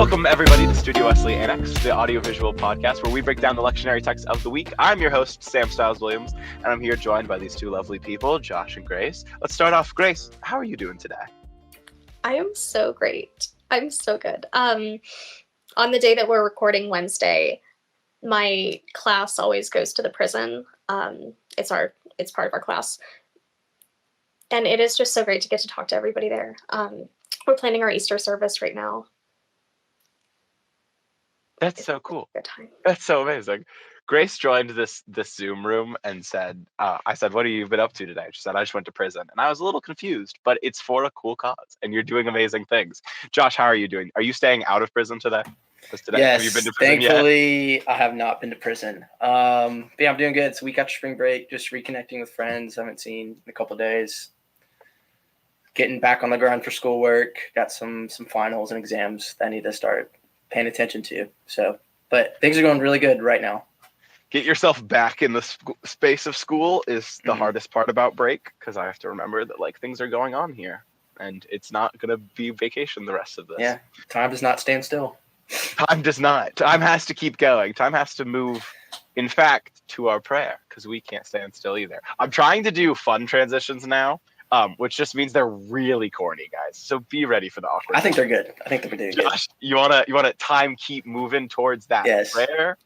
Welcome, everybody, to Studio Wesley Annex, the audiovisual podcast where we break down the lectionary text of the week. I'm your host, Sam Stiles-Williams, and I'm here joined by these two lovely people, Josh and Grace. Let's start off. Grace, how are you doing today? I am so great. I'm so good. On the day that we're recording Wednesday, my class always goes to the prison. It's part of our class. And it is just so great to get to talk to everybody there. We're planning our Easter service right now. That's so cool. Good time. That's so amazing. Grace joined this Zoom room and said, I said, what have you been up to today? She said, I just went to prison. And I was a little confused, but it's for a cool cause and you're doing amazing things. Josh, how are you doing? Are you staying out of prison today? Yes, have you been to prison thankfully yet? I have not been to prison. But yeah, I'm doing good. It's a week after spring break, just reconnecting with friends I haven't seen in a couple of days. Getting back on the grind for schoolwork. Got some finals and exams that I need to start paying attention to. So, but things are going really good right now. Get yourself back in the space of school is the hardest part about break, because I have to remember that things are going on here and it's not going to be vacation the rest of this. Yeah, time does not stand still. Time does not. Time has to keep going. Time has to move, in fact, to our prayer, because we can't stand still either. I'm trying to do fun transitions now, which just means they're really corny, guys. So be ready for the awkward. I think they're good. I think they're doing good. Josh, you wanna time keep moving towards that prayer?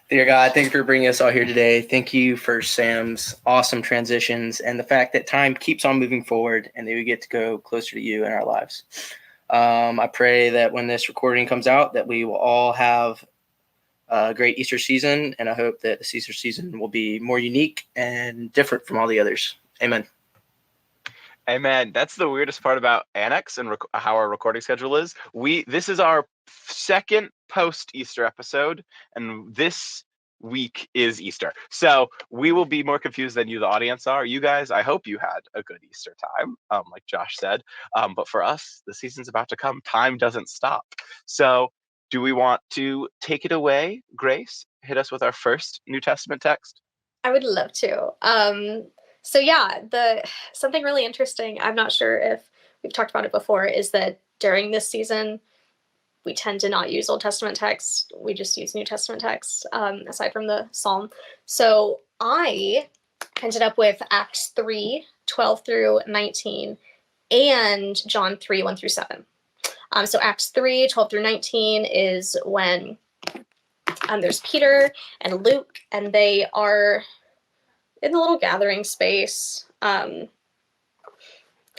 Dear God, thank you for bringing us all here today. Thank you for Sam's awesome transitions and the fact that time keeps on moving forward and that we get to go closer to you in our lives. I pray that when this recording comes out, that we will all have a great Easter season, and I hope that this Easter season will be more unique and different from all the others. Amen. Amen. That's the weirdest part about Annex and how our recording schedule is. This is our second post-Easter episode, and this week is Easter. So we will be more confused than you, the audience, are. You guys, I hope you had a good Easter time, like Josh said. But for us, the season's about to come. Time doesn't stop. So do we want to take it away, Grace? Hit us with our first New Testament text. I would love to. So yeah, something really interesting, I'm not sure if we've talked about it before, is that during this season, we tend to not use Old Testament texts. We just use New Testament texts, aside from the Psalm. So I ended up with Acts 3, 12 through 19, and John 3, 1 through 7. So Acts 3, 12 through 19 is when there's Peter and Luke, and they are in the little gathering space, and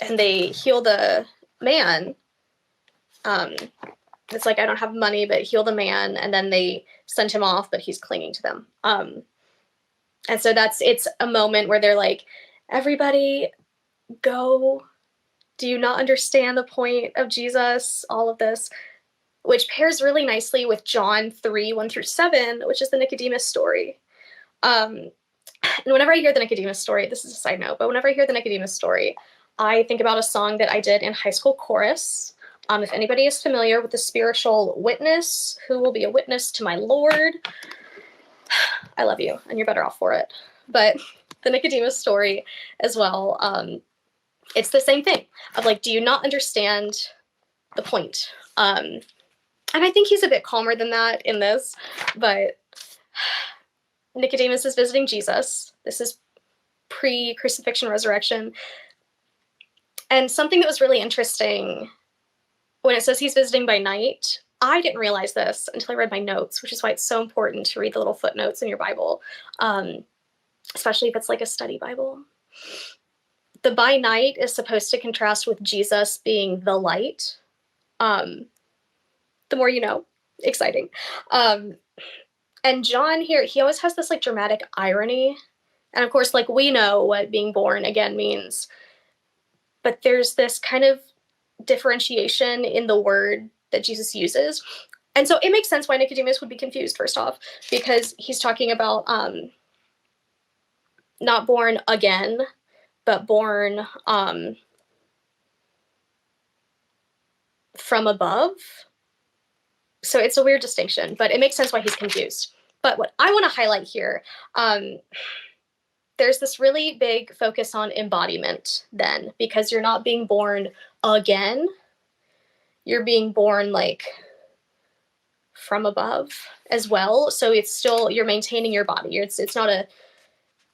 they heal the man. It's like, I don't have money, but heal the man. And then they send him off, but he's clinging to them. And so it's a moment where they're like, everybody go. Do you not understand the point of Jesus? All of this, which pairs really nicely with John 3, 1 through 7, which is the Nicodemus story. And whenever I hear the Nicodemus story, this is a side note, but whenever I hear the Nicodemus story, I think about a song that I did in high school chorus. If anybody is familiar with the spiritual witness, who will be a witness to my Lord, I love you, and you're better off for it. But the Nicodemus story as well, it's the same thing of do you not understand the point? And I think he's a bit calmer than that in this, but Nicodemus is visiting Jesus. This is pre-crucifixion, resurrection. And something that was really interesting, when it says he's visiting by night, I didn't realize this until I read my notes, which is why it's so important to read the little footnotes in your Bible, especially if it's like a study Bible. The by night is supposed to contrast with Jesus being the light. The more you know, exciting. And John here, he always has this dramatic irony. And of course, we know what being born again means. But there's this kind of differentiation in the word that Jesus uses. And so it makes sense why Nicodemus would be confused, first off, because he's talking about not born again, but born from above. So it's a weird distinction, but it makes sense why he's confused. But what I want to highlight here, there's this really big focus on embodiment then, because you're not being born again. you're being born like from above as well. So it's still, you're maintaining your body. It's not a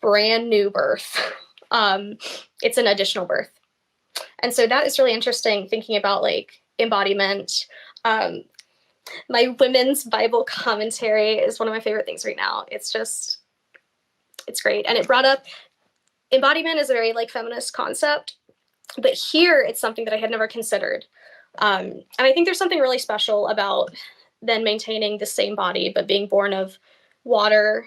brand new birth. It's an additional birth. And so that is really interesting, thinking about like embodiment. My women's Bible commentary is one of my favorite things right now. It's great. And it brought up embodiment is a very like feminist concept, but here it's something that I had never considered. And I think there's something really special about then maintaining the same body, but being born of water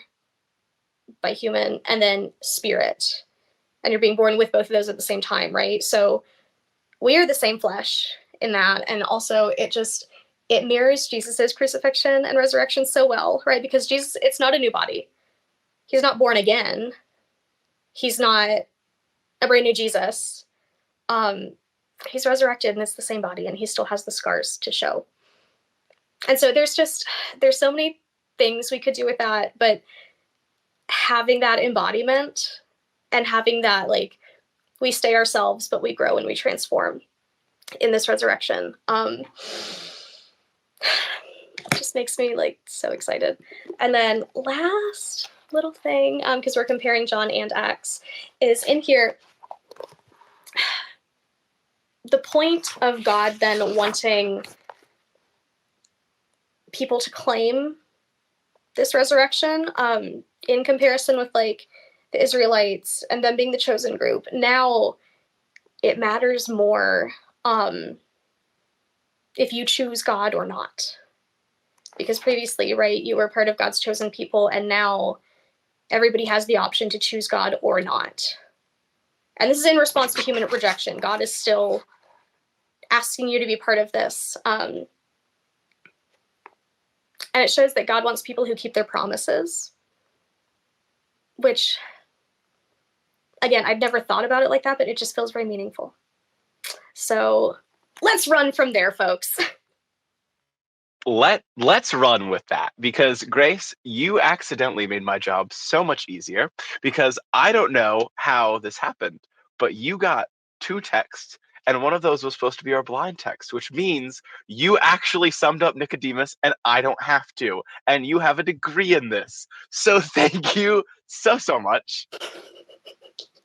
by human and then spirit. And you're being born with both of those at the same time, right? So we are the same flesh in that. And also it mirrors Jesus's crucifixion and resurrection so well, right? Because Jesus, it's not a new body. He's not born again. He's not a brand new Jesus. He's resurrected and it's the same body and he still has the scars to show. And so there's so many things we could do with that, but having that embodiment and having that, like, we stay ourselves, but we grow and we transform in this resurrection. Just makes me like so excited. And then last little thing, because we're comparing John and Acts, is in here, the point of God then wanting people to claim this resurrection, in comparison with like the Israelites and them being the chosen group. Now it matters more if you choose God or not. Because previously, right, you were part of God's chosen people, and now everybody has the option to choose God or not. And this is in response to human rejection. God is still asking you to be part of this. And it shows that God wants people who keep their promises, which, again, I'd never thought about it like that, but it just feels very meaningful. So let's run from there, folks. Let's run with that, because Grace, you accidentally made my job so much easier, because I don't know how this happened, but you got two texts and one of those was supposed to be our blind text, which means you actually summed up Nicodemus and I don't have to, and you have a degree in this. So thank you so much.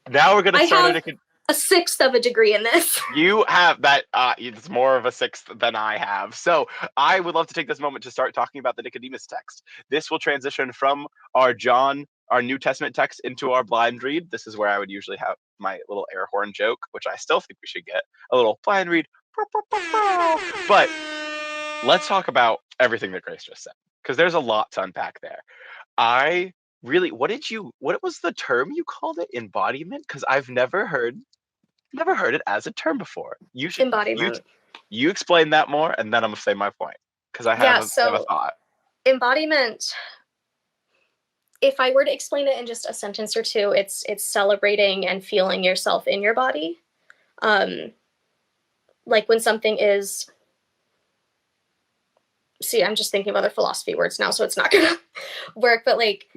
Now we're going to start a sixth of a degree in this. You have that. It's more of a sixth than I have. So I would love to take this moment to start talking about the Nicodemus text. This will transition from our New Testament text, into our blind read. This is where I would usually have my little air horn joke, which I still think we should get a little blind read. But let's talk about everything that Grace just said, because there's a lot to unpack there. What was the term you called it? Embodiment? Because I've never heard it as a term before. Embodiment. You explain that more, and then I'm gonna say my point, because I have a thought. Embodiment, if I were to explain it in just a sentence or two, it's celebrating and feeling yourself in your body. Like when something is, see, I'm just thinking of other philosophy words now, so it's not gonna work, but like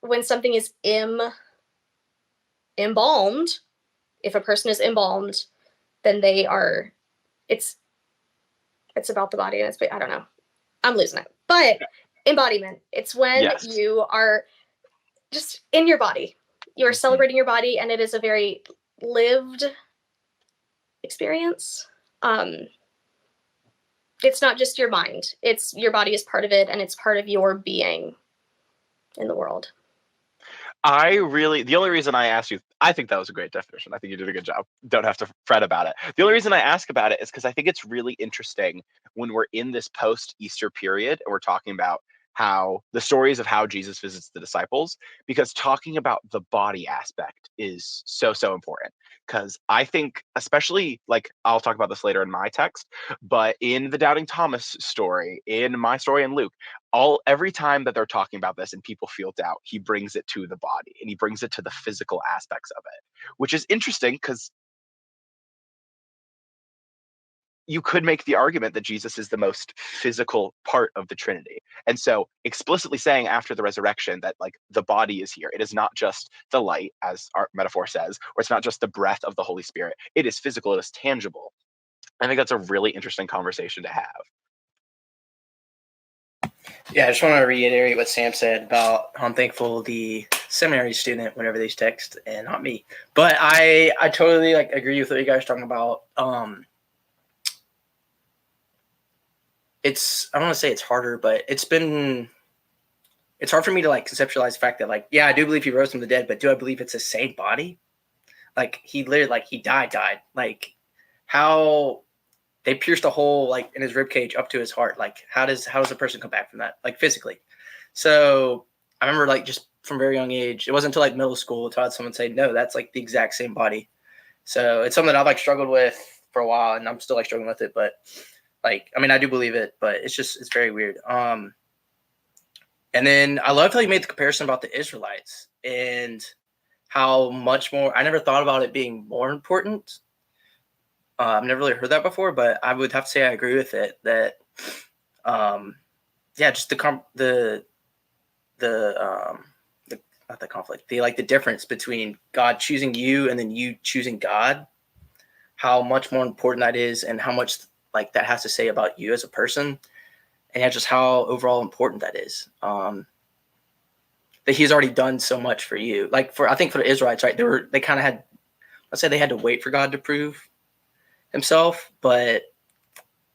when something is embalmed, if a person is embalmed, then they are, it's about the body, and it's, I don't know, I'm losing it. But embodiment, it's when you are just in your body, you're celebrating your body, and it is a very lived experience. It's not just your mind, it's your body is part of it, and it's part of your being in the world. The only reason I asked you, I think that was a great definition. I think you did a good job. Don't have to fret about it. The only reason I ask about it is because I think it's really interesting when we're in this post-Easter period and we're talking about how the stories of how Jesus visits the disciples, because talking about the body aspect is so important. Because I think, especially, like, I'll talk about this later in my text, but in the Doubting Thomas story, in my story in Luke, every time that they're talking about this and people feel doubt, he brings it to the body and he brings it to the physical aspects of it, which is interesting because you could make the argument that Jesus is the most physical part of the Trinity. And so explicitly saying after the resurrection that, like, the body is here. It is not just the light, as our metaphor says, or it's not just the breath of the Holy Spirit. It is physical, it is tangible. I think that's a really interesting conversation to have. Yeah, I just want to reiterate what Sam said about how I'm thankful the seminary student whenever they text and not me. But I totally like agree with what you guys are talking about. It's, I don't want to say it's harder, but it's hard for me to like conceptualize the fact that like, yeah, I do believe he rose from the dead, but do I believe it's the same body? Like he literally, like he died. Like how they pierced a hole like in his rib cage up to his heart. Like how does a person come back from that? Like physically. So I remember like just from a very young age, it wasn't until like middle school until I had someone say, no, that's like the exact same body. So it's something that I've like struggled with for a while, and I'm still like struggling with it. But like, I mean, I do believe it, but it's very weird. And then I loved how you made the comparison about the Israelites and how much more, I never thought about it being more important. I've never really heard that before, but I would have to say I agree with it that, yeah, just not the conflict, the difference between God choosing you and then you choosing God, how much more important that is and how much like that has to say about you as a person, and yeah, just how overall important that is. That he's already done so much for you. Like I think for the Israelites, right? They kind of had, let's say they had to wait for God to prove himself, but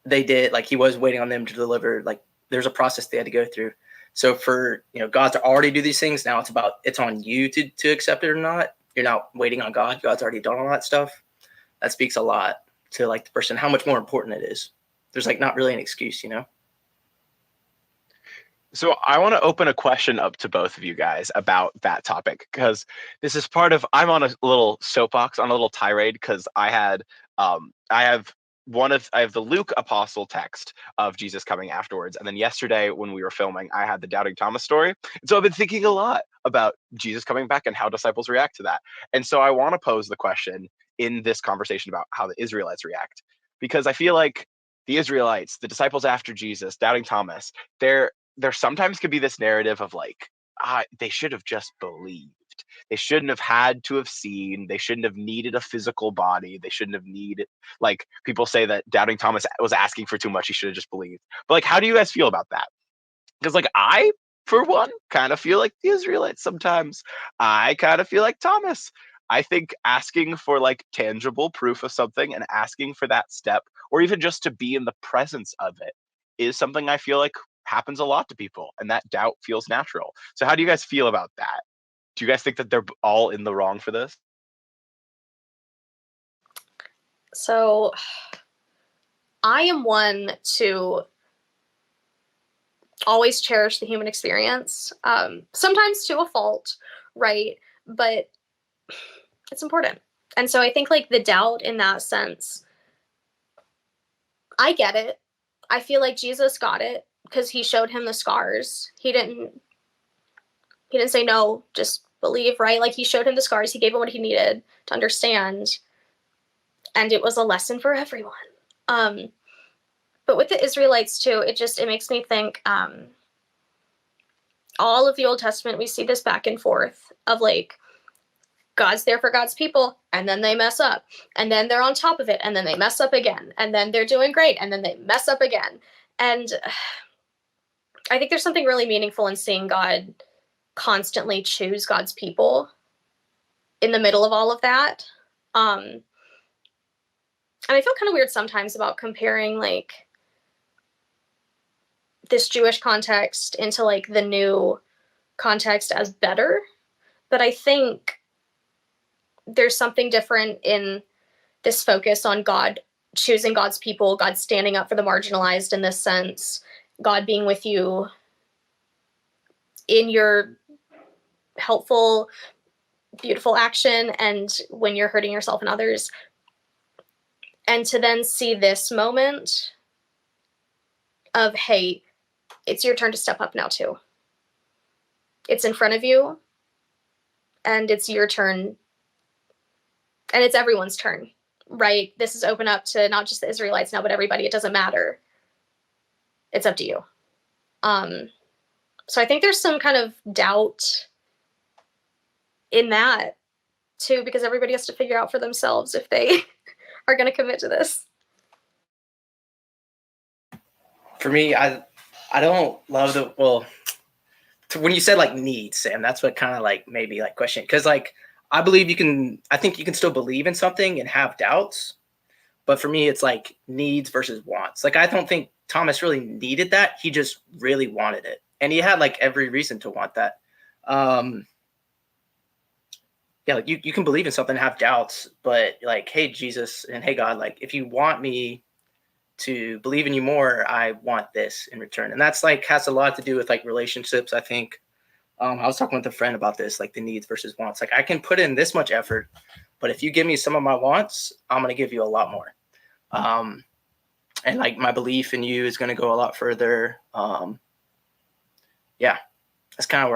they did, like he was waiting on them to deliver. Like there's a process they had to go through. So for, God to already do these things, now it's on you to accept it or not. You're not waiting on God. God's already done all that stuff. That speaks a lot to like the person, how much more important it is. There's like not really an excuse. So I want to open a question up to both of you guys about that topic, because this is part of, I'm on a little soapbox, on a little tirade, because I have the Luke apostle text of Jesus coming afterwards, and then yesterday when we were filming, I had the Doubting Thomas story, and so I've been thinking a lot about Jesus coming back and how disciples react to that, and so I want to pose the question in this conversation about how the Israelites react, because I feel like the Israelites, the disciples after Jesus, Doubting Thomas, there sometimes could be this narrative of like, they should have just believed. They shouldn't have had to have seen. They shouldn't have needed a physical body. They shouldn't have needed, like people say that Doubting Thomas was asking for too much. He should have just believed. But like, how do you guys feel about that? Because like I, for one, kind of feel like the Israelites sometimes. I kind of feel like Thomas. I think asking for like tangible proof of something and asking for that step, or even just to be in the presence of it, is something I feel like happens a lot to people, and that doubt feels natural. So how do you guys feel about that? Do you guys think that they're all in the wrong for this? So I am one to always cherish the human experience, sometimes to a fault, right? But it's important. And so I think like the doubt in that sense, I get it. I feel like Jesus got it because he showed him the scars. He didn't say no, just believe, right? Like he showed him the scars, he gave him what he needed to understand, and it was a lesson for everyone. But with the Israelites too, it makes me think, all of the Old Testament, we see this back and forth of like, God's there for God's people, and then they mess up, and then they're on top of it, and then they mess up again, and then they're doing great, and then they mess up again. And I think there's something really meaningful in seeing God constantly choose God's people in the middle of all of that. And I feel kind of weird sometimes about comparing like this Jewish context into like the new context as better. But I think there's something different in this focus on God choosing God's people, God standing up for the marginalized in this sense, God being with you in your helpful, beautiful action and when you're hurting yourself and others. And to then see this moment of, hey, it's your turn to step up now too. It's in front of you and it's your turn and it's everyone's turn, right? This is open up to not just the Israelites now, but everybody. It doesn't matter. It's up to you. So I think there's some kind of doubt in that too, because everybody has to figure out for themselves if they are going to commit to this. For me, I don't love when you said like needs, Sam, that's what kind of like made me like question, because like I think you can still believe in something and have doubts, but for me it's like needs versus wants. Like I don't think Thomas really needed that. He just really wanted it, and he had like every reason to want that. Yeah, like you can believe in something and have doubts, but like, hey Jesus and hey God, like if you want me to believe in you more, I want this in return. And that's like has a lot to do with like relationships, I think. I was talking with a friend about this, like the needs versus wants. Like I can put in this much effort, but if you give me some of my wants, I'm going to give you a lot more. And like my belief in you is going to go a lot further. Yeah, that's kind of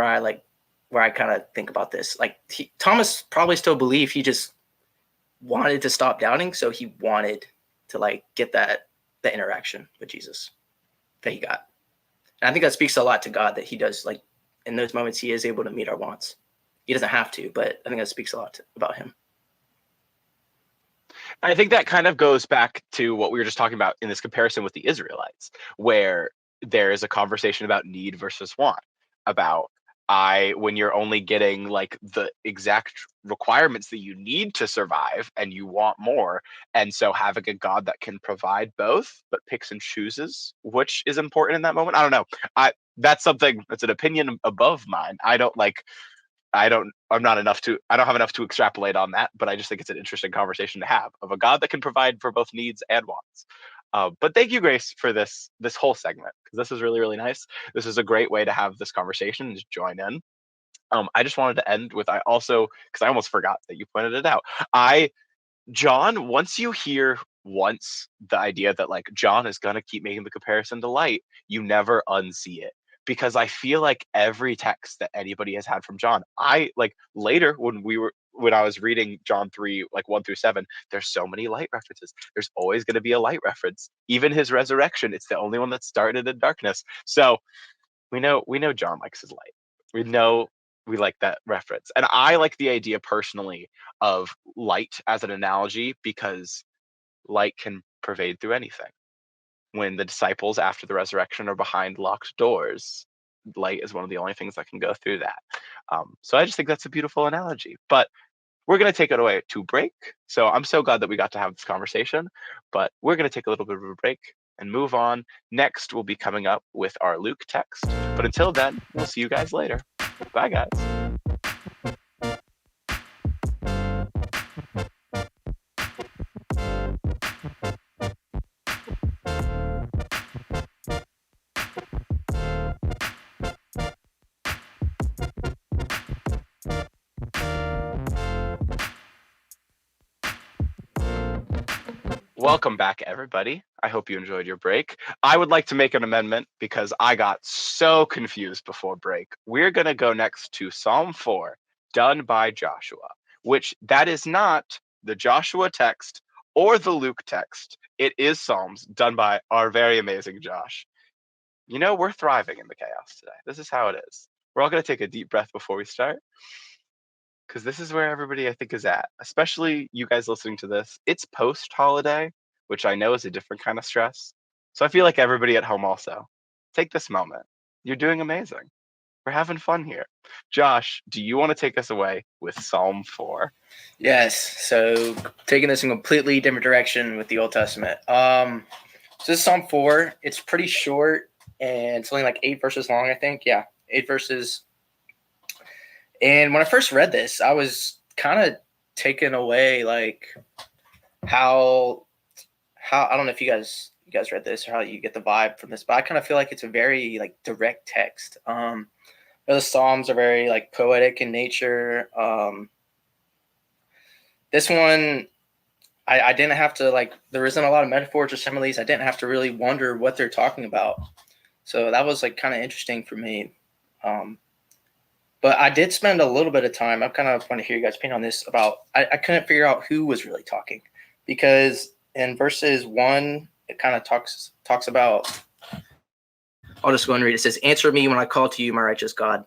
where I kind of think about this. Like Thomas probably still believed, he just wanted to stop doubting. So he wanted to like get the interaction with Jesus that he got. And I think that speaks a lot to God, that he does, like in those moments, he is able to meet our wants. He doesn't have to, but I think that speaks a lot about him. I think that kind of goes back to what we were just talking about in this comparison with the Israelites, where there is a conversation about need versus want, about when you're only getting like the exact requirements that you need to survive and you want more. And so having a God that can provide both, but picks and chooses which is important in that moment. I don't know. That's an opinion above mine. I don't have enough to extrapolate on that, but I just think it's an interesting conversation to have, of a God that can provide for both needs and wants. But thank you, Grace, for this whole segment, because this is really, really nice. This is a great way to have this conversation and just join in. I just wanted to end with, because I almost forgot that you pointed it out. John, once you hear the idea that like John is going to keep making the comparison to light, you never unsee it. Because I feel like every text that anybody has had from John, I like later when I was reading John 3, like 1-7, there's so many light references. There's always going to be a light reference. Even his resurrection, it's the only one that started in darkness. So we know John likes his light. We know we like that reference. And I like the idea personally of light as an analogy, because light can pervade through anything. When the disciples after the resurrection are behind locked doors, light is one of the only things that can go through that. So I just think that's a beautiful analogy. But we're going to take it away to break. So I'm so glad that we got to have this conversation, but we're going to take a little bit of a break and move on. Next, we'll be coming up with our Luke text. But until then, we'll see you guys later. Bye, guys. Welcome back, everybody. I hope you enjoyed your break. I would like to make an amendment because I got so confused before break. We're going to go next to Psalm 4, done by Joshua, which that is not the Joshua text or the Luke text. It is Psalms done by our very amazing Josh. You know, we're thriving in the chaos today. This is how it is. We're all going to take a deep breath before we start, because this is where everybody, I think, is at, especially you guys listening to this. It's post-holiday, which I know is a different kind of stress. So I feel like everybody at home also, take this moment. You're doing amazing. We're having fun here. Josh, do you want to take us away with Psalm 4? Yes. So taking this in a completely different direction with the Old Testament. So this is Psalm 4. It's pretty short, and it's only like 8 verses long, I think. Yeah, 8 verses. And when I first read this, I was kind of taken away, like how I don't know if you guys read this or how you get the vibe from this, but I kind of feel like it's a very like direct text. The Psalms are very like poetic in nature. This one, I didn't have to like, there isn't a lot of metaphors or similes. I didn't have to really wonder what they're talking about. So that was like kind of interesting for me. But I did spend a little bit of time. I kind of want to hear you guys' opinion on this. I couldn't figure out who was really talking, because in verses 1, it kind of talks about. I'll just go and read. It says, "Answer me when I call to you, my righteous God,"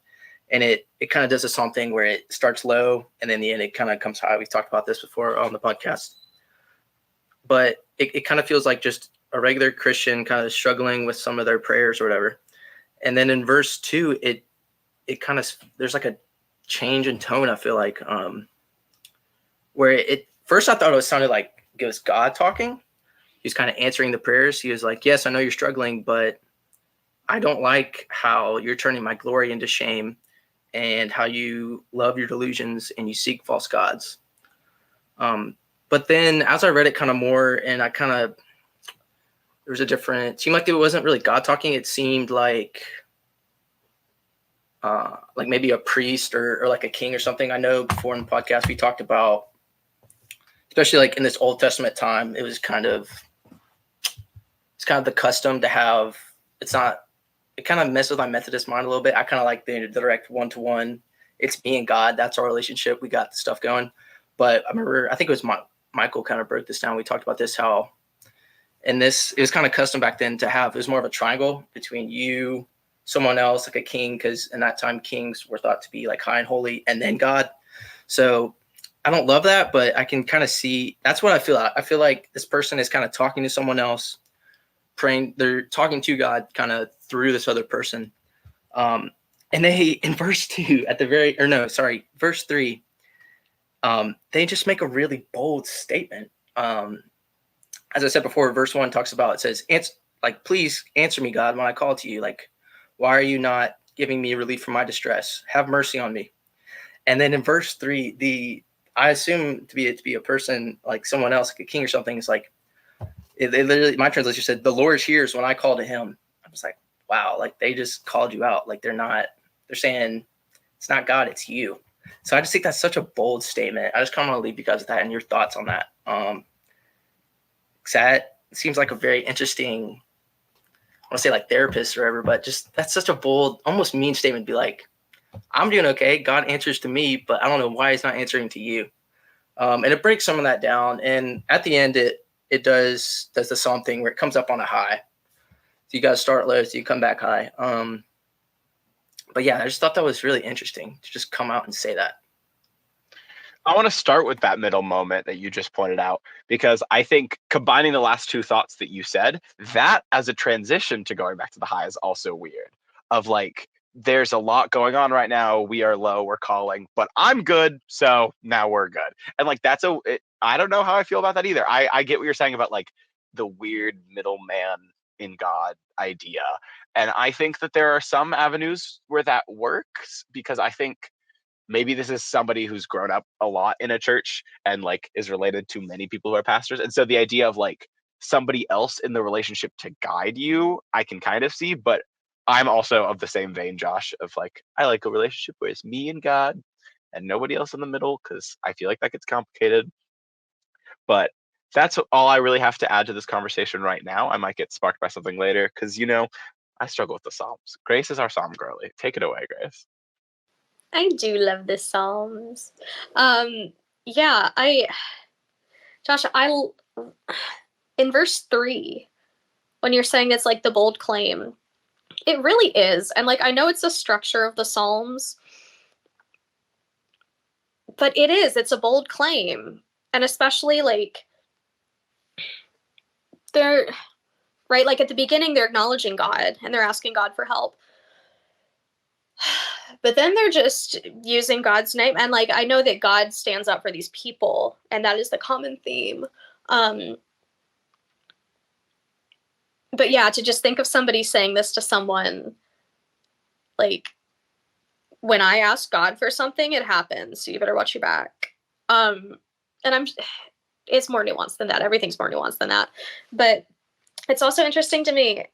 and it kind of does a psalm thing where it starts low and then in the end it kind of comes high. We've talked about this before on the podcast, but it kind of feels like just a regular Christian kind of struggling with some of their prayers or whatever. And then in verse 2, it kind of, there's like a change in tone, I feel like, where it first I thought it sounded like it was God talking. He was kind of answering the prayers. He was like, yes, I know you're struggling, but I don't like how you're turning my glory into shame and how you love your delusions and you seek false gods. But then as I read it kind of more, and I kind of, there was a different, it seemed like it wasn't really God talking. It seemed like maybe a priest or like a king or something. I know before in the podcast we talked about, especially like in this Old Testament time, it's kind of the custom to have, it kind of messes with my Methodist mind a little bit. I kind of like the direct one-to-one. It's me and God. That's our relationship. We got the stuff going. But I remember, I think it was Michael kind of broke this down. We talked about this, how in this, it was kind of custom back then to have, it was more of a triangle between you, someone else, like a king, because in that time kings were thought to be like high and holy, and then God. So I don't love that, but I can kind of see, that's what I feel. I feel like this person is kind of talking to someone else, praying, they're talking to God kind of through this other person. And they, in verse 2 at the very, or no, sorry, verse 3, they just make a really bold statement. As I said before, verse 1 talks about, it says, please answer me, God, when I call to you. Like, why are you not giving me relief from my distress? Have mercy on me. And then in verse 3, I assume to be a person, like someone else, like a king or something, is like, it literally, my translation said, the Lord hears when I call to him. I was like, wow, like they just called you out. Like they're saying it's not God, it's you. So I just think that's such a bold statement. I just kind of want to leave you guys with that and your thoughts on that. That seems like a very interesting, I want to say like therapist or whatever, but just that's such a bold, almost mean statement to be like, I'm doing okay. God answers to me, but I don't know why he's not answering to you. And it breaks some of that down. And at the end, it does the psalm thing where it comes up on a high. So you got to start low, so you come back high. But yeah, I just thought that was really interesting to just come out and say that. I want to start with that middle moment that you just pointed out, because I think combining the last two thoughts that you said, that as a transition to going back to the high is also weird. Of like, there's a lot going on right now. We are low, we're calling, but I'm good. So now we're good. And like, I don't know how I feel about that either. I get what you're saying about like the weird middleman in God idea. And I think that there are some avenues where that works, because I think maybe this is somebody who's grown up a lot in a church and like is related to many people who are pastors. And so the idea of like somebody else in the relationship to guide you, I can kind of see, but I'm also of the same vein, Josh, of like, I like a relationship where it's me and God and nobody else in the middle, because I feel like that gets complicated. But that's all I really have to add to this conversation right now. I might get sparked by something later, because, I struggle with the Psalms. Grace is our Psalm girly. Take it away, Grace. I do love the Psalms. Yeah, Josh, in verse 3, when you're saying it's like the bold claim, it really is. And like, I know it's a structure of the Psalms, but it's a bold claim. And especially like, they're, right, like at the beginning, they're acknowledging God and they're asking God for help. But then they're just using God's name. And like, I know that God stands up for these people, and that is the common theme. But yeah, to just think of somebody saying this to someone, like, when I ask God for something, it happens. So you better watch your back. And it's more nuanced than that. Everything's more nuanced than that. But it's also interesting to me,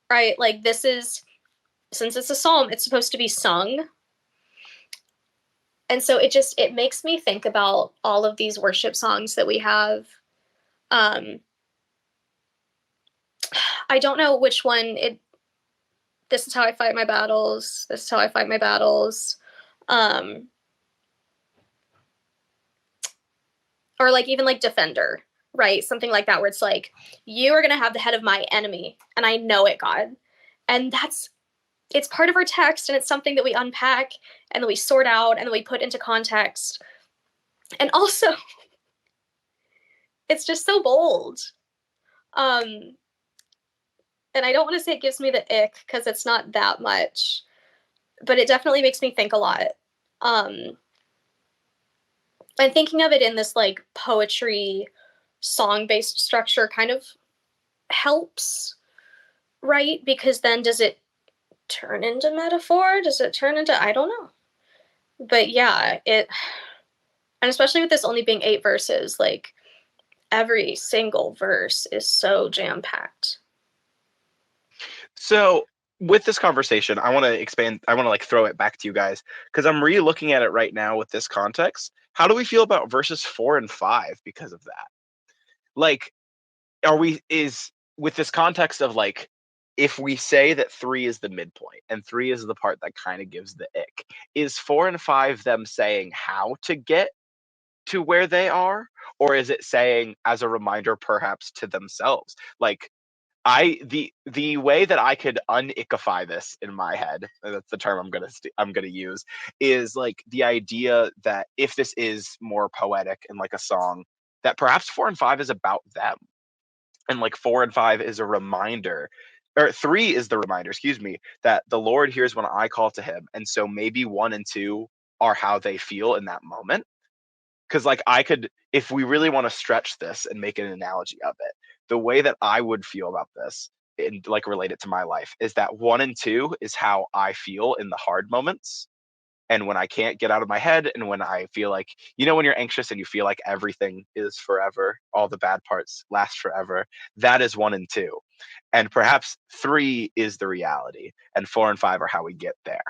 right? Like, since it's a psalm, it's supposed to be sung. And so it makes me think about all of these worship songs that we have. I don't know which one this is how I fight my battles. This is how I fight my battles. Or like even like Defender, right? Something like that, where it's like, you are going to have the head of my enemy, and I know it, God. And it's part of our text, and it's something that we unpack and that we sort out and that we put into context. And also, it's just so bold. And I don't want to say it gives me the ick because it's not that much, but it definitely makes me think a lot. And thinking of it in this like poetry, song-based structure kind of helps, right? Because then does it turn into metaphor? Does it turn into, I don't know. But yeah, and especially with this only being 8 verses, like every single verse is so jam-packed. So with this conversation, I want to expand. I want to like throw it back to you guys because I'm re-looking at it right now with this context. How do we feel about verses 4 and 5 because of that? Like, is with this context of like, if we say that 3 is the midpoint and 3 is the part that kind of gives the ick, is 4 and 5 them saying how to get to where they are, or is it saying as a reminder perhaps to themselves? Like, the way that I could unickify this in my head, and that's the term I'm gonna use, is like the idea that if this is more poetic and like a song, that perhaps 4 and 5 is about them, and like 4 and 5 is a reminder, or 3 is the reminder, excuse me, that the Lord hears when I call to Him, and so maybe 1 and 2 are how they feel in that moment. Because like I could, if we really want to stretch this and make an analogy of it, the way that I would feel about this and like relate it to my life is that 1 and 2 is how I feel in the hard moments and when I can't get out of my head and when I feel like, when you're anxious and you feel like everything is forever, all the bad parts last forever, that is 1 and 2. And perhaps 3 is the reality and 4 and 5 are how we get there.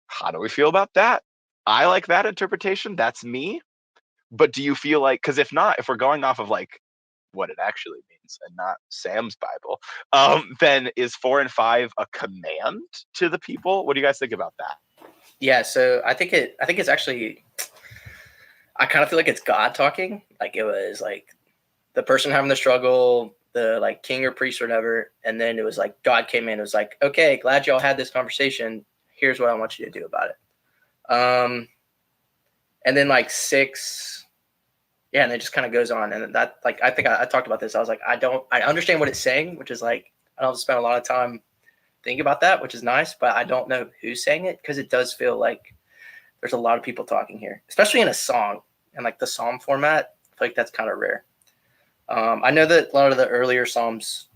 How do we feel about that? I like that interpretation. That's me. But do you feel like, because if not, if we're going off of like what it actually means and not Sam's Bible, then is 4 and 5 a command to the people? What do you guys think about that? Yeah, so I think it's actually, I kind of feel like it's God talking. Like it was like the person having the struggle, the like king or priest or whatever, and then it was like God came in. It was like, okay, glad y'all had this conversation. Here's what I want you to do about it. And then like 6, yeah, and it just kind of goes on. And that, like, I think I talked about this. I was like, I understand what it's saying, which is like, I don't spend a lot of time thinking about that, which is nice, but I don't know who's saying it because it does feel like there's a lot of people talking here, especially in a song and like the psalm format. I feel like that's kind of rare. I know that a lot of the earlier psalms,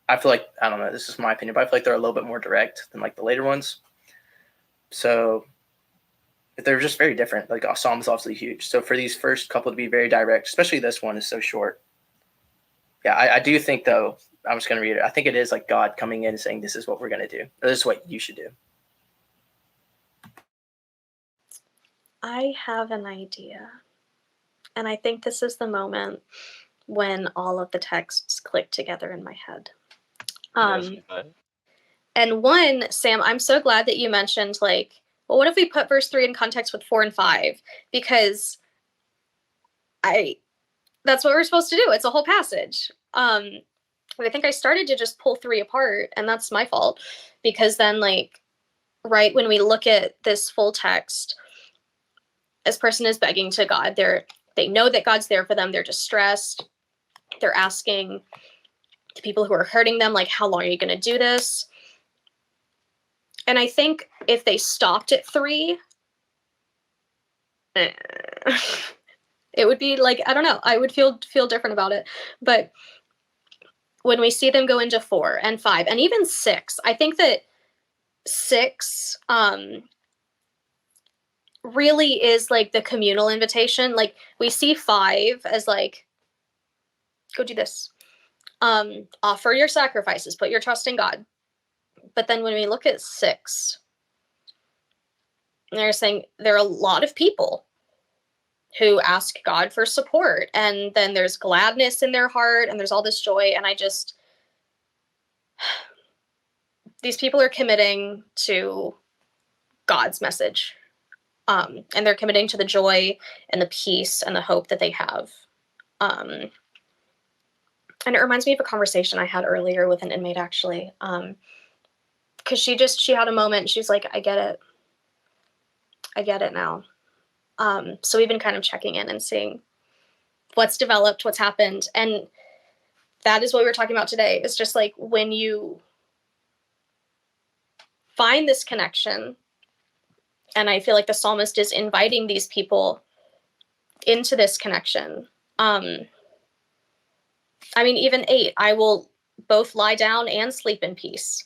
I feel like, I don't know, this is my opinion, but I feel like they're a little bit more direct than like the later ones. So they're just very different. Like a psalm is obviously huge. So for these first couple to be very direct, especially this one is so short. Yeah, I do think though, I'm just going to read it. I think it is like God coming in and saying, this is what we're going to do. Or this is what you should do. I have an idea. And I think this is the moment when all of the texts click together in my head. And one, Sam, I'm so glad that you mentioned, like, well, what if we put verse 3 in context with 4 and 5? Because that's what we're supposed to do. It's a whole passage. I think I started to just pull 3 apart, and that's my fault. Because then, like, right when we look at this full text, this person is begging to God. They know that God's there for them. They're distressed. They're asking the people who are hurting them, like, how long are you going to do this? And I think if they stopped at 3, it would be like, I don't know, I would feel different about it. But when we see them go into 4 and 5 and even 6, I think that 6 really is like the communal invitation. Like we see 5 as like, go do this. Offer your sacrifices, put your trust in God. But then when we look at 6, they're saying there are a lot of people who ask God for support, and then there's gladness in their heart, and there's all this joy, and these people are committing to God's message, and they're committing to the joy and the peace and the hope that they have. And it reminds me of a conversation I had earlier with an inmate, actually, because she had a moment. She's like, I get it now. So we've been kind of checking in and seeing what's developed, what's happened. And that is what we were talking about today. It's just like when you find this connection, and I feel like the psalmist is inviting these people into this connection. I mean, even 8, I will both lie down and sleep in peace.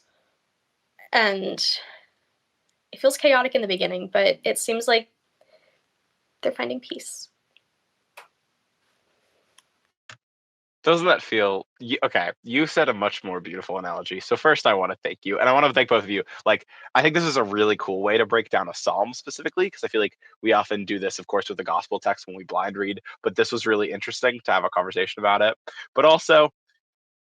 And it feels chaotic in the beginning, but it seems like they're finding peace. Doesn't that feel okay? You said a much more beautiful analogy. So first, I want to thank you, and I want to thank both of you. Like, I think this is a really cool way to break down a psalm specifically, because I feel like we often do this, of course, with the gospel text when we blind read. But this was really interesting to have a conversation about it. But also,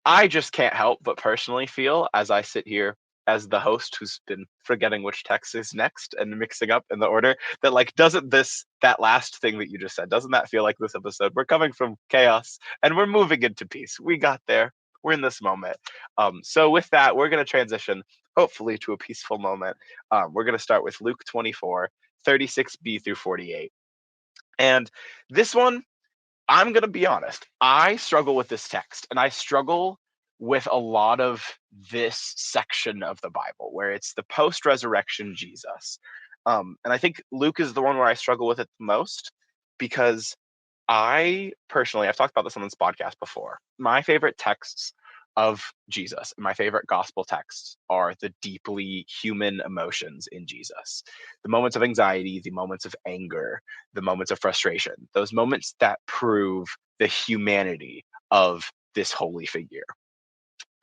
I just can't help but personally feel as I sit here as the host who's been forgetting which text is next and mixing up in the order that like doesn't that last thing that you just said, doesn't that feel like this episode? We're coming from chaos and we're moving into peace. We got there. We're in this moment. So with that, we're going to transition hopefully to a peaceful moment. We're going to start with Luke 24, 36b through 48. And this one, I'm going to be honest. I struggle with this text, and I struggle with a lot of this section of the Bible where it's the post resurrection Jesus. And I think Luke is the one where I struggle with it the most because I personally, I've talked about this on this podcast before. My favorite texts of Jesus and my favorite gospel texts are the deeply human emotions in Jesus. The moments of anxiety, the moments of anger, the moments of frustration, those moments that prove the humanity of this holy figure.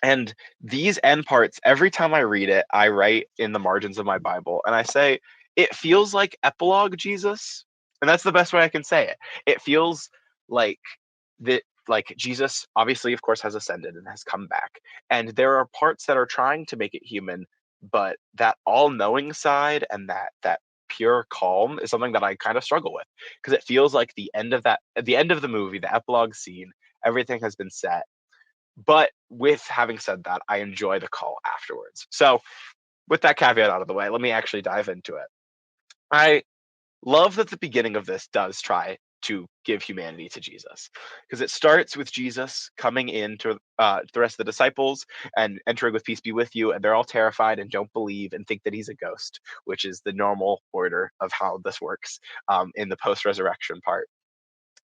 And these end parts, every time I read it, I write in the margins of my Bible and I say, it feels like epilogue Jesus. And that's the best way I can say it. It feels like that like Jesus obviously of course has ascended and has come back. And there are parts that are trying to make it human, but that all-knowing side and that pure calm is something that I kind of struggle with because it feels like the end of the movie, the epilogue scene, everything has been set, but with having said that, I enjoy the call afterwards. So, with that caveat out of the way, let me actually dive into it. I love that the beginning of this does try to give humanity to Jesus because it starts with Jesus coming in to the rest of the disciples and entering with peace be with you, and they're all terrified and don't believe and think that he's a ghost, which is the normal order of how this works in the post-resurrection part.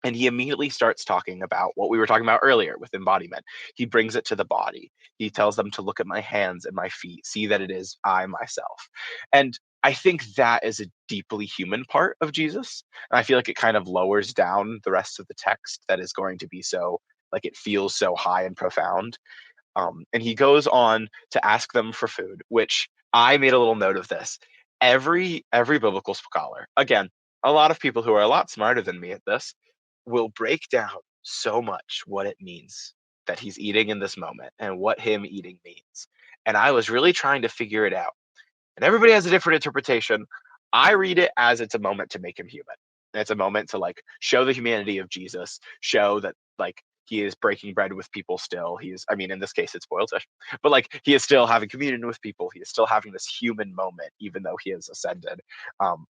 And he immediately starts talking about what we were talking about earlier with embodiment. He brings it to the body. He tells them to look at my hands and my feet, see that it is I myself. And I think that is a deeply human part of Jesus. And I feel like it kind of lowers down the rest of the text that is going to be so, like, it feels so high and profound. And he goes on to ask them for food, which I made a little note of this. Every biblical scholar, again, a lot of people who are a lot smarter than me at this, will break down so much what it means that he's eating in this moment and what him eating means. And I was really trying to figure it out. And everybody has a different interpretation. I read it as it's a moment to make him human. And it's a moment to like show the humanity of Jesus, show that like he is breaking bread with people still. He's, I mean, in this case, it's boiled fish, but like he is still having communion with people. He is still having this human moment, even though he has ascended. Um,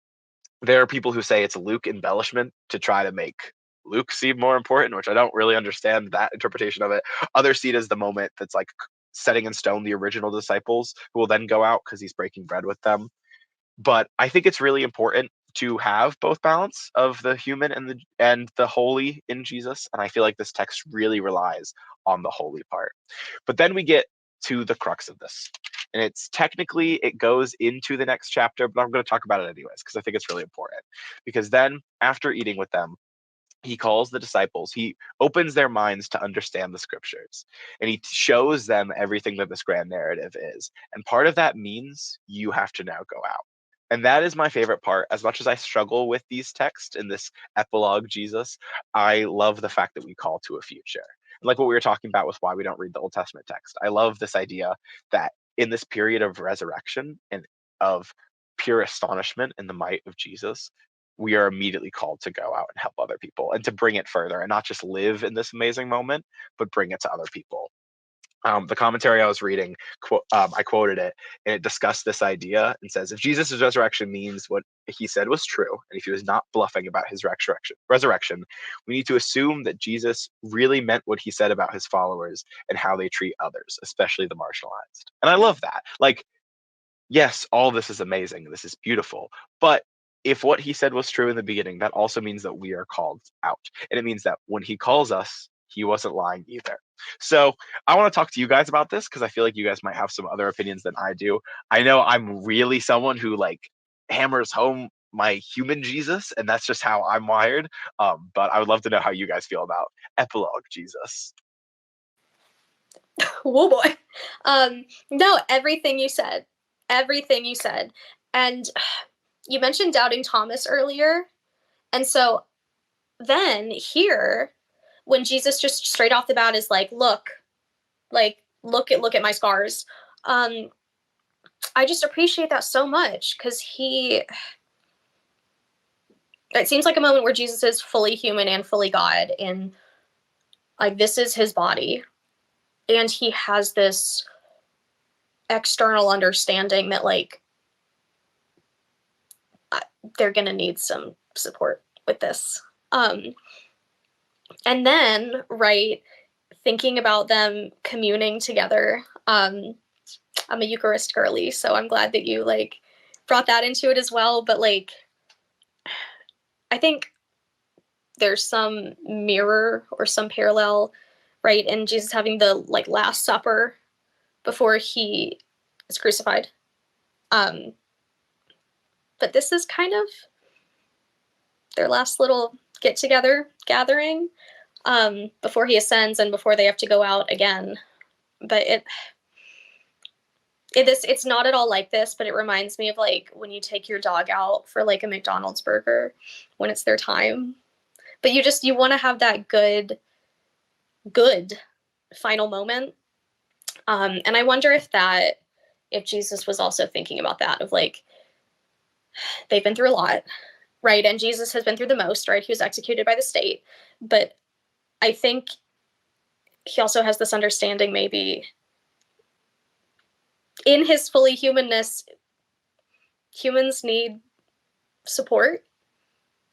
there are people who say it's Luke embellishment to try to make Luke seem more important, which I don't really understand that interpretation of it. Others see it as the moment that's like setting in stone the original disciples who will then go out because he's breaking bread with them. But I think it's really important to have both balance of the human and the holy in Jesus. And I feel like this text really relies on the holy part. But then we get to the crux of this. And it's technically, it goes into the next chapter, but I'm going to talk about it anyways, because I think it's really important. Because then after eating with them, he calls the disciples, he opens their minds to understand the scriptures, and he shows them everything that this grand narrative is. And part of that means you have to now go out. And that is my favorite part. As much as I struggle with these texts in this epilogue Jesus, I love the fact that we call to a future. Like what we were talking about with why we don't read the Old Testament text. I love this idea that in this period of resurrection and of pure astonishment in the might of Jesus, we are immediately called to go out and help other people and to bring it further and not just live in this amazing moment, but bring it to other people. The commentary I was reading, I quoted it, and it discussed this idea and says, if Jesus' resurrection means what he said was true, and if he was not bluffing about his resurrection, we need to assume that Jesus really meant what he said about his followers and how they treat others, especially the marginalized. And I love that. Like, yes, all this is amazing. This is beautiful. But if what he said was true in the beginning, that also means that we are called out. And it means that when he calls us, he wasn't lying either. So I want to talk to you guys about this because I feel like you guys might have some other opinions than I do. I know I'm really someone who like hammers home my human Jesus, and that's just how I'm wired. But I would love to know how you guys feel about epilogue Jesus. Oh boy. No, everything you said. Everything you said. And you mentioned doubting Thomas earlier. And so then here, when Jesus just straight off the bat is like, look at my scars. I just appreciate that so much because it seems like a moment where Jesus is fully human and fully God, and like this is his body, and he has this external understanding that like they're gonna need some support with this. And then right, thinking about them communing together. I'm a Eucharist girly, so I'm glad that you like brought that into it as well. But like, I think there's some mirror or some parallel, right, in Jesus having the like Last Supper before he is crucified. But this is kind of their last little get together gathering before he ascends and before they have to go out again. But it's not at all like this, but it reminds me of like when you take your dog out for like a McDonald's burger when it's their time. But you want to have that good final moment. And I wonder if Jesus was also thinking about that, of like, they've been through a lot, right? And Jesus has been through the most, right? He was executed by the state. But I think he also has this understanding, maybe in his fully humanness, humans need support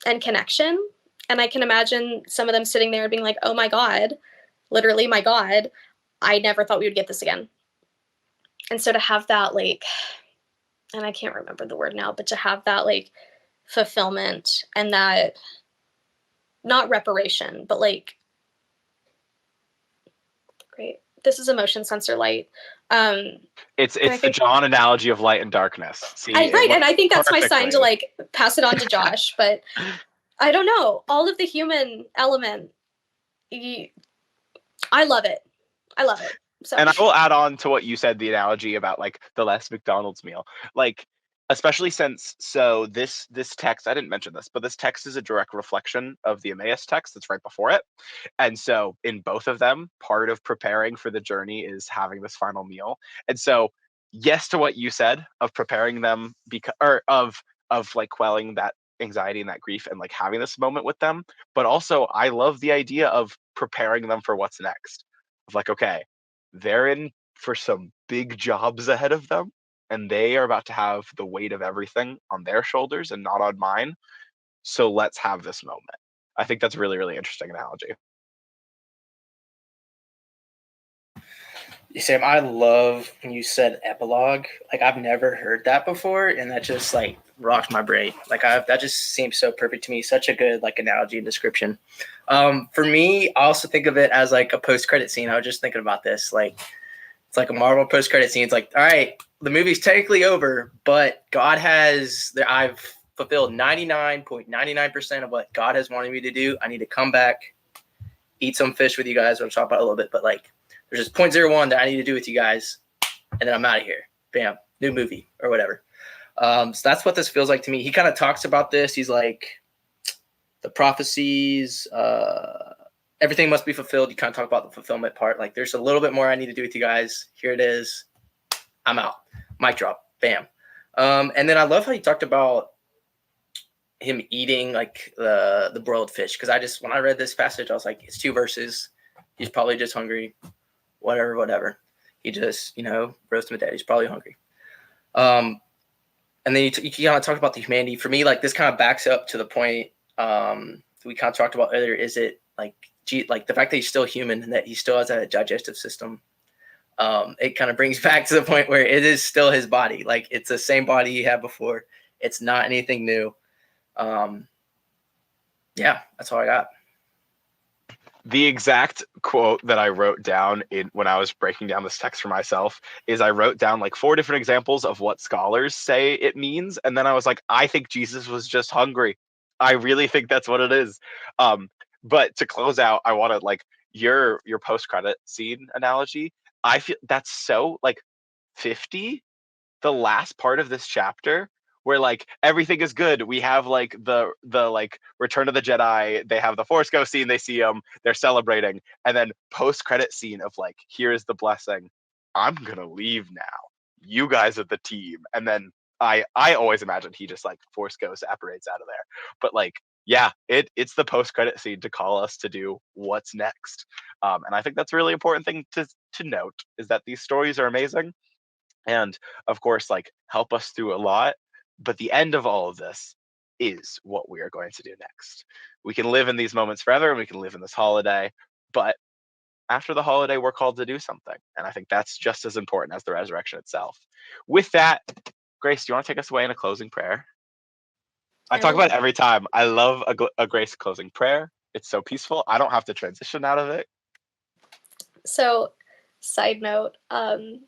and connection. And I can imagine some of them sitting there and being like, oh my God, literally, my God, I never thought we would get this again. And so to have that, like, and I can't remember the word now, but to have that, like, fulfillment and that, not reparation, but like, great. This is emotion sensor light. It's the John analogy of light and darkness. See, right, and I think that's my sign to like pass it on to Josh. But I don't know, all of the human element. I love it. I love it. So. And I will add on to what you said, the analogy about like the last McDonald's meal, like especially since this text, I didn't mention this, but this text is a direct reflection of the Emmaus text that's right before it. And so in both of them, part of preparing for the journey is having this final meal. And so yes to what you said of preparing them of like quelling that anxiety and that grief and like having this moment with them. But also I love the idea of preparing them for what's next. Of like, okay, they're in for some big jobs ahead of them, and they are about to have the weight of everything on their shoulders and not on mine. So let's have this moment. I think that's a really, really interesting analogy. Sam, I love when you said epilogue. Like, I've never heard that before, and that just like rocked my brain. Like, that just seems so perfect to me. Such a good like analogy and description. For me, I also think of it as like a post-credit scene. I was just thinking about this. Like, it's like a Marvel post-credit scene. It's like, all right, the movie's technically over, but I've fulfilled 99.99% of what God has wanted me to do. I need to come back, eat some fish with you guys. We'll talk about it a little bit, but like, there's just 0.01 that I need to do with you guys, and then I'm out of here. Bam, new movie or whatever. So that's what this feels like to me. He kind of talks about this. He's like, the prophecies, everything must be fulfilled. You kind of talk about the fulfillment part. Like, there's a little bit more I need to do with you guys. Here it is. I'm out. Mic drop. Bam. And then I love how you talked about him eating like the broiled fish. Because when I read this passage, I was like, it's 2 verses. He's probably just hungry. whatever. He just, roast him to death. He's probably hungry. And then you kind of talked about the humanity. For me, like, this kind of backs up to the point we kind of talked about earlier. Is it like the fact that he's still human and that he still has a digestive system? It kind of brings back to the point where it is still his body. Like, it's the same body he had before. It's not anything new. Yeah, that's all I got. The exact quote that I wrote down when I was breaking down this text for myself is I wrote down like 4 different examples of what scholars say it means. And then I was like, I think Jesus was just hungry. I really think that's what it is. But to close out, I want to, like, your post-credit scene analogy. I feel that's so like 50, the last part of this chapter, where like everything is good. We have like the like Return of the Jedi. They have the Force Ghost scene. They see them. They're celebrating, and then post-credit scene of like, here is the blessing. I'm gonna leave now. You guys are the team. And then I always imagine he just like Force Ghost apparates out of there. But like, yeah, it's the post-credit scene to call us to do what's next. And I think that's a really important thing to note, is that these stories are amazing, and of course, like, help us through a lot. But the end of all of this is what we are going to do next. We can live in these moments forever, and we can live in this holiday, but after the holiday, we're called to do something. And I think that's just as important as the resurrection itself. With that, Grace, do you want to take us away in a closing prayer? I talk about it every time. I love a Grace closing prayer. It's so peaceful. I don't have to transition out of it. So, side note, and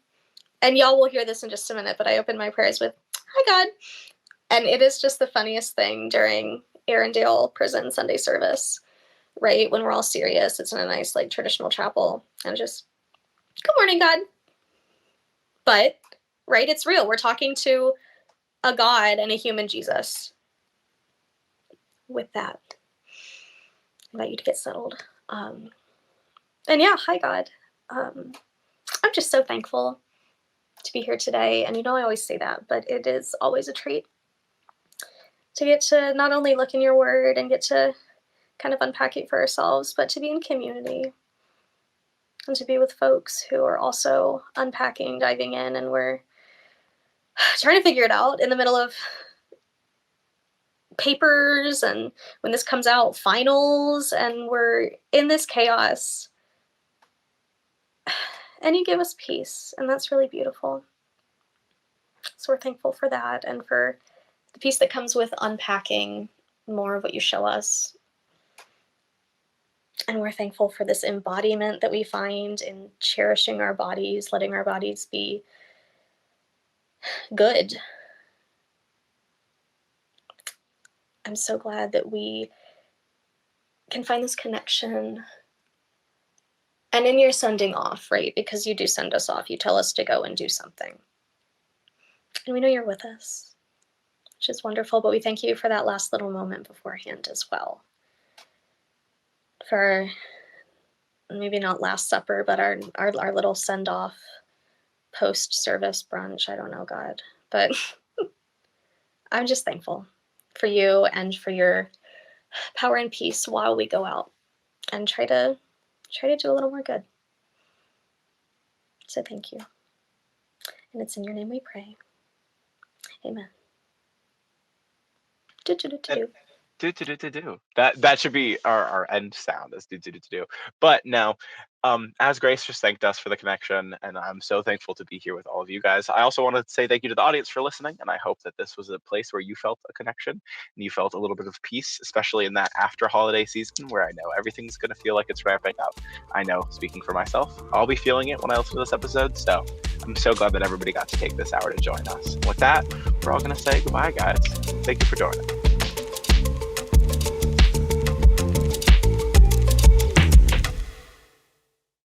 y'all will hear this in just a minute, but I open my prayers with, "Hi, God." And it is just the funniest thing during Arendelle Prison Sunday service, right? When we're all serious, it's in a nice, like, traditional chapel, and just, "Good morning, God." But, right, it's real. We're talking to a God and a human Jesus. With that, I invite you to get settled. And yeah, hi, God. I'm just so thankful to be here today. And I always say that, but it is always a treat to get to not only look in your word and get to kind of unpack it for ourselves, but to be in community and to be with folks who are also unpacking, diving in, and we're trying to figure it out in the middle of papers, and when this comes out, finals, and we're in this chaos. And you give us peace, and that's really beautiful. So we're thankful for that, and for the peace that comes with unpacking more of what you show us. And we're thankful for this embodiment that we find in cherishing our bodies, letting our bodies be good. I'm so glad that we can find this connection. And in your sending off, right? Because you do send us off. You tell us to go and do something. And we know you're with us, which is wonderful. But we thank you for that last little moment beforehand as well. For maybe not Last Supper, but our little send-off post-service brunch. I don't know, God. But I'm just thankful for you and for your power and peace while we go out and try to do a little more good. So thank you. And it's in your name we pray. Amen. Do. That should be our end sound, as do. But no, as Grace just thanked us for the connection, and I'm so thankful to be here with all of you guys. I also want to say thank you to the audience for listening, and I hope that this was a place where you felt a connection and you felt a little bit of peace, especially in that after holiday season where I know everything's going to feel like it's ramping up. I know, speaking for myself, I'll be feeling it when I listen to this episode, so I'm so glad that everybody got to take this hour to join us. With that, we're all going to say goodbye, guys. Thank you for joining.